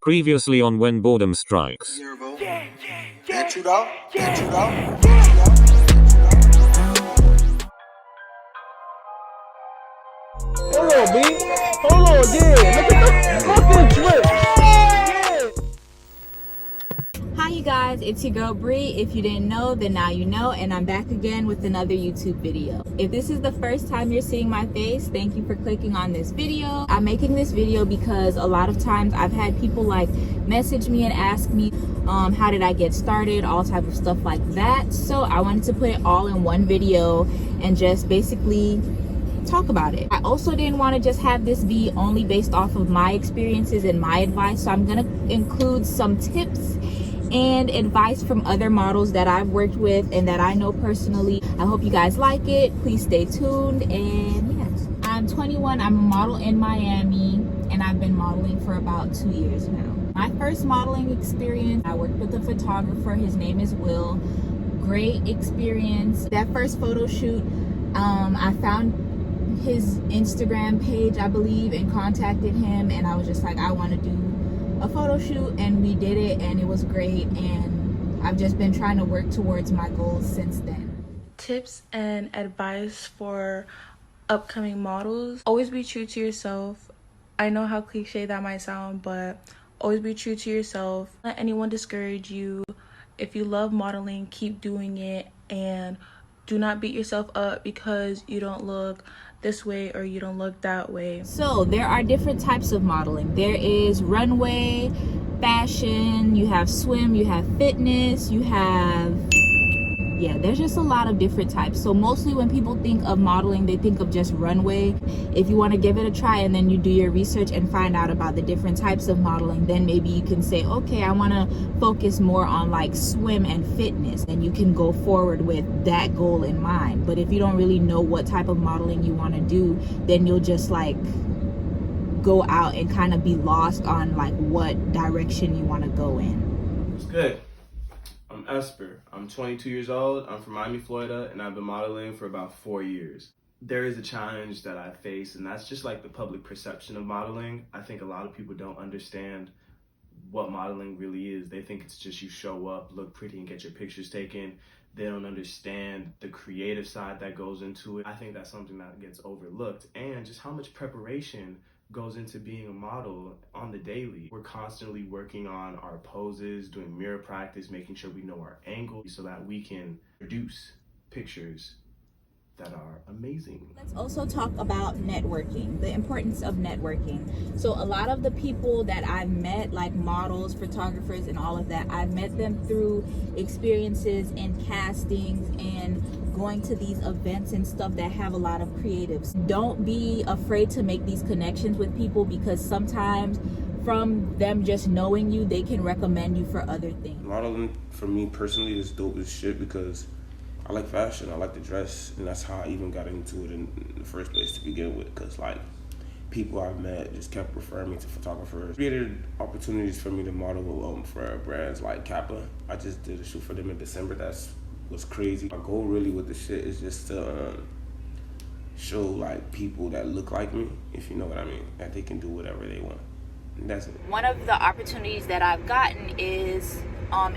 Previously on When Boredom Strikes. Hold on, B. Hold on, yeah. Look at the fucking drip. Yeah. Hi you guys, it's your girl Bree. If you didn't know, then now you know, and I'm back again with another YouTube video. If this is the first time you're seeing my face, thank you for clicking on this video. I'm making this video because a lot of times I've had people like message me and ask me how did I get started, all type of stuff like that. So I wanted to put it all in one video and just basically talk about it. I also didn't want to just have this be only based off of my experiences and my advice, so I'm gonna include some tips and advice from other models that I've worked with and that I know personally. I hope you guys like it. Please stay tuned. And yeah, I'm 21. I'm a model in Miami, and I've been modeling for about 2 years now. My first modeling experience, I worked with a photographer. His name is Will. Great experience. That first photo shoot, I found his Instagram page, I believe, and contacted him, and I was just like, I want to do a photo shoot, and we did it, and it was great, and I've just been trying to work towards my goals since then. Tips and advice for upcoming models: always be true to yourself. I know how cliche that might sound, but always be true to yourself. Don't let anyone discourage you. If you love modeling, keep doing it, and do not beat yourself up because you don't look this way or you don't look that way. So there are different types of modeling. There is runway, fashion, you have swim, you have fitness, you have, yeah, there's just a lot of different types. So mostly when people think of modeling, they think of just runway. If you want to give it a try and then you do your research and find out about the different types of modeling, then maybe you can say, okay, I want to focus more on like swim and fitness, and you can go forward with that goal in mind. But if you don't really know what type of modeling you want to do, then you'll just like go out and kind of be lost on like what direction you want to go in. It's good. I'm Esper. I'm 22 years old. I'm from Miami, Florida, and I've been modeling for about 4 years. There is a challenge that I face, and that's just like the public perception of modeling. I think a lot of people don't understand what modeling really is. They think it's just you show up, look pretty, and get your pictures taken. They don't understand the creative side that goes into it. I think that's something that gets overlooked, and just how much preparation goes into being a model on the daily. We're constantly working on our poses, doing mirror practice, making sure we know our angle so that we can produce pictures that are amazing. Let's also talk about networking, the importance of networking. So a lot of the people that I've met, like models, photographers, and all of that, I've met them through experiences and castings and going to these events and stuff that have a lot of creatives. Don't be afraid to make these connections with people, because sometimes from them just knowing you, they can recommend you for other things. Modeling for me personally is dope as shit because I like fashion, I like to dress, and that's how I even got into it in the first place to begin with, because like people I've met just kept referring me to photographers. Created opportunities for me to model for brands like Kappa. I just did a shoot for them in December. That's was crazy. My goal really with the shit is just to show like people that look like me, if you know what I mean, that they can do whatever they want. And that's it. One of the opportunities that I've gotten is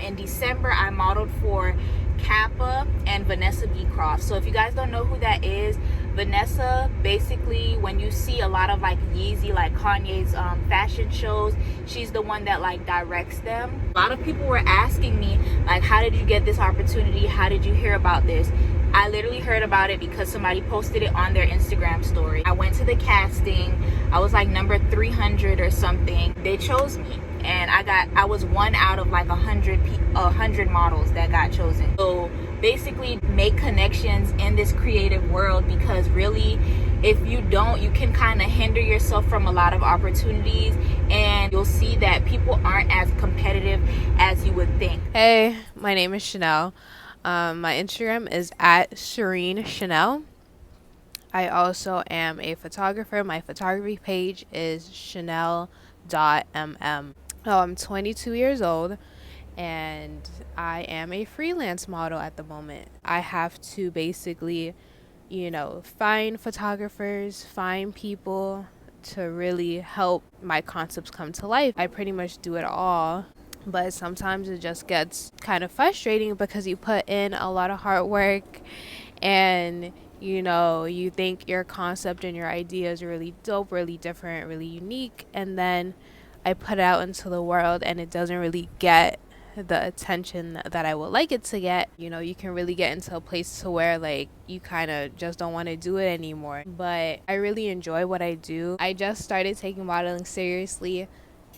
in December I modeled for Kappa and Vanessa Beecroft. So if you guys don't know who that is, Vanessa, basically when you see a lot of like Yeezy, like Kanye's fashion shows, she's the one that like directs them. A lot of people were asking me like, how did you get this opportunity? How did you hear about this? I literally heard about it because somebody posted it on their Instagram story. I went to the casting. I was like number 300 or something. They chose me, and I was one out of like 100 models that got chosen. So basically make connections in this creative world, because really if you don't, you can kind of hinder yourself from a lot of opportunities, and you'll see that people aren't as competitive as you would think. Hey, my name is Chanel. My Instagram is at Serene Chanel. I also am a photographer. My photography page is chanel.mm. I'm 22 years old, and I am a freelance model at the moment. I have to basically, find photographers, find people to really help my concepts come to life. I pretty much do it all, but sometimes it just gets kind of frustrating because you put in a lot of hard work and you think your concept and your idea is really dope, really different, really unique, and then I put it out into the world and it doesn't really get the attention that I would like it to get. You can really get into a place to where like you kind of just don't want to do it anymore. But I really enjoy what I do. I just started taking modeling seriously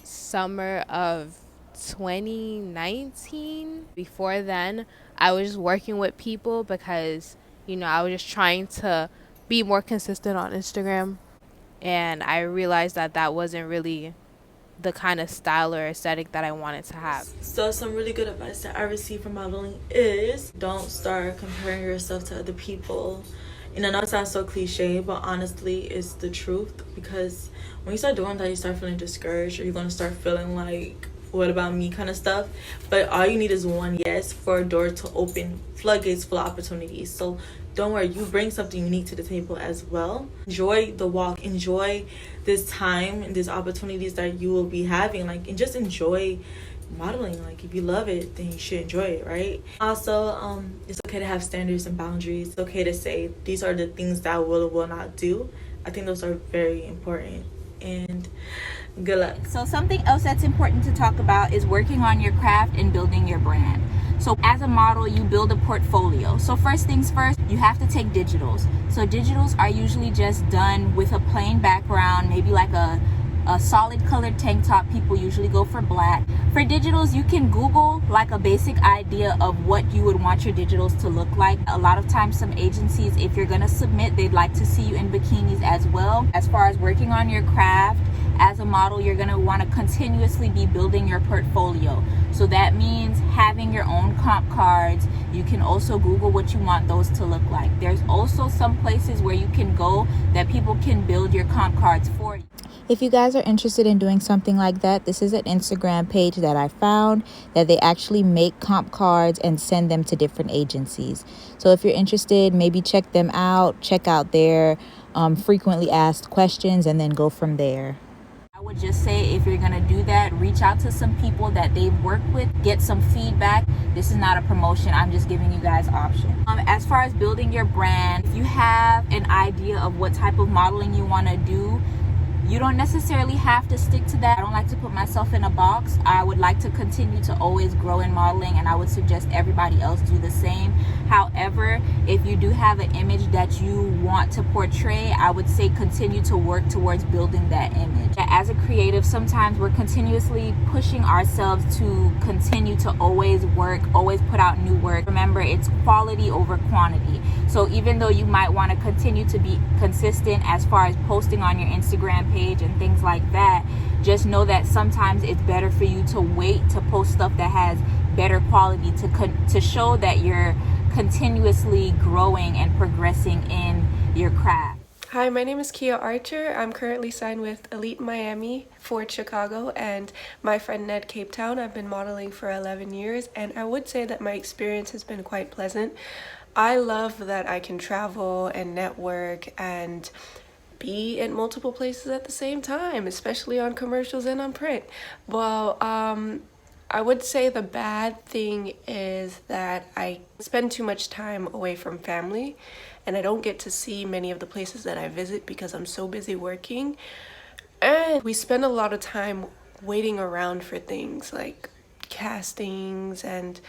summer of 2019. Before then, I was just working with people because I was just trying to be more consistent on Instagram, and I realized that wasn't really the kind of style or aesthetic that I wanted to have. So some really good advice that I received from modeling is don't start comparing yourself to other people. And I know it sounds so cliche, but honestly it's the truth, because when you start doing that, you start feeling discouraged, or you're going to start feeling like, what about me kind of stuff. But all you need is one yes for a door to open floodgates full of opportunities. So don't worry, you bring something unique to the table as well. Enjoy the walk, enjoy this time and these opportunities that you will be having, like, and just enjoy modeling. Like, if you love it, then you should enjoy it, right? Also, it's okay to have standards and boundaries. It's okay to say these are the things that I will or will not do. I think those are very important. And good luck. So something else that's important to talk about is working on your craft and building your brand. So as a model, you build a portfolio. So first things first, you have to take digitals. So digitals are usually just done with a plain background, maybe like a solid colored tank top. People usually go for black. For digitals, you can Google like a basic idea of what you would want your digitals to look like. A lot of times some agencies, if you're gonna submit, they'd like to see you in bikinis as well. As far as working on your craft, as a model, you're gonna wanna continuously be building your portfolio. So that means having your own comp cards. You can also Google what you want those to look like. There's also some places where you can go that people can build your comp cards for you. If you guys are interested in doing something like that, this is an Instagram page that I found that they actually make comp cards and send them to different agencies. So if you're interested, maybe check them out, check out their frequently asked questions, and then go from there. I would just say, if you're gonna do that, reach out to some people that they've worked with, get some feedback. This is not a promotion, I'm just giving you guys options. As far as building your brand, if you have an idea of what type of modeling you want to do, you don't necessarily have to stick to that. I don't like to put myself in a box. I would like to continue to always grow in modeling, and I would suggest everybody else do the same. However, if you do have an image that you want to portray, I would say continue to work towards building that image. As a creative, sometimes we're continuously pushing ourselves to continue to always work, always put out new work. Remember, it's quality over quantity. So even though you might want to continue to be consistent as far as posting on your Instagram page and things like that, just know that sometimes it's better for you to wait to post stuff that has better quality to show that you're continuously growing and progressing in your craft. Hi, my name is Kia Archer. I'm currently signed with Elite Miami, Ford Chicago, and my friend Ned Cape Town. I've been modeling for 11 years, and I would say that my experience has been quite pleasant. I love that I can travel and network and be in multiple places at the same time, especially on commercials and on print. Well, I would say the bad thing is that I spend too much time away from family, and I don't get to see many of the places that I visit because I'm so busy working. And we spend a lot of time waiting around for things like castings and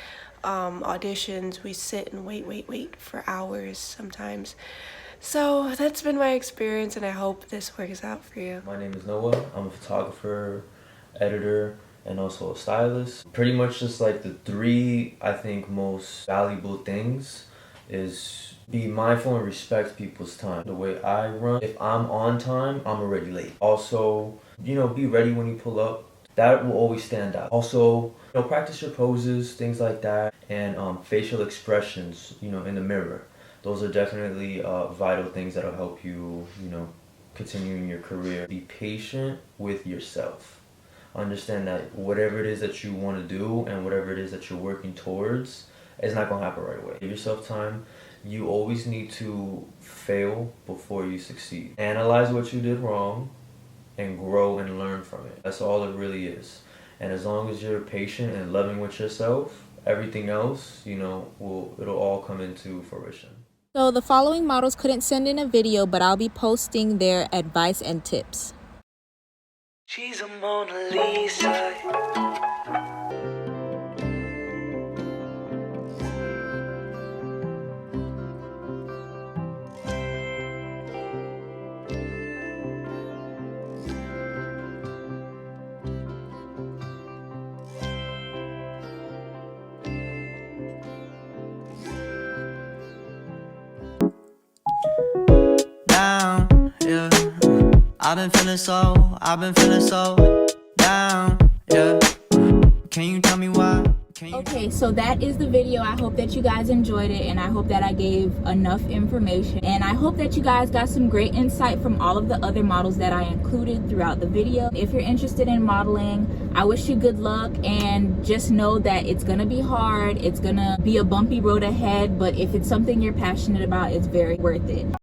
auditions. We sit and wait for hours sometimes. So that's been my experience, and I hope this works out for you. My name is Noah. I'm a photographer, editor, and also a stylist. Pretty much just like the three, I think, most valuable things is be mindful and respect people's time. The way I run, if I'm on time, I'm already late. Also, be ready when you pull up. That will always stand out. Also, practice your poses, things like that, and facial expressions, in the mirror. Those are definitely vital things that'll help you, continue in your career. Be patient with yourself. Understand that whatever it is that you want to do and whatever it is that you're working towards, it's not going to happen right away. Give yourself time. You always need to fail before you succeed. Analyze what you did wrong and grow and learn from it. That's all it really is. And as long as you're patient and loving with yourself, everything else, you know, it'll all come into fruition. So the following models couldn't send in a video, but I'll be posting their advice and tips. She's a Mona Lisa. Down, yeah. I've been feeling so down, yeah. Can you tell me why? Okay, so that is the video. I hope that you guys enjoyed it, and I hope that I gave enough information, and I hope that you guys got some great insight from all of the other models that I included throughout the video. If you're interested in modeling, I wish you good luck, and just know that it's gonna be hard, it's gonna be a bumpy road ahead, but if it's something you're passionate about, it's very worth it.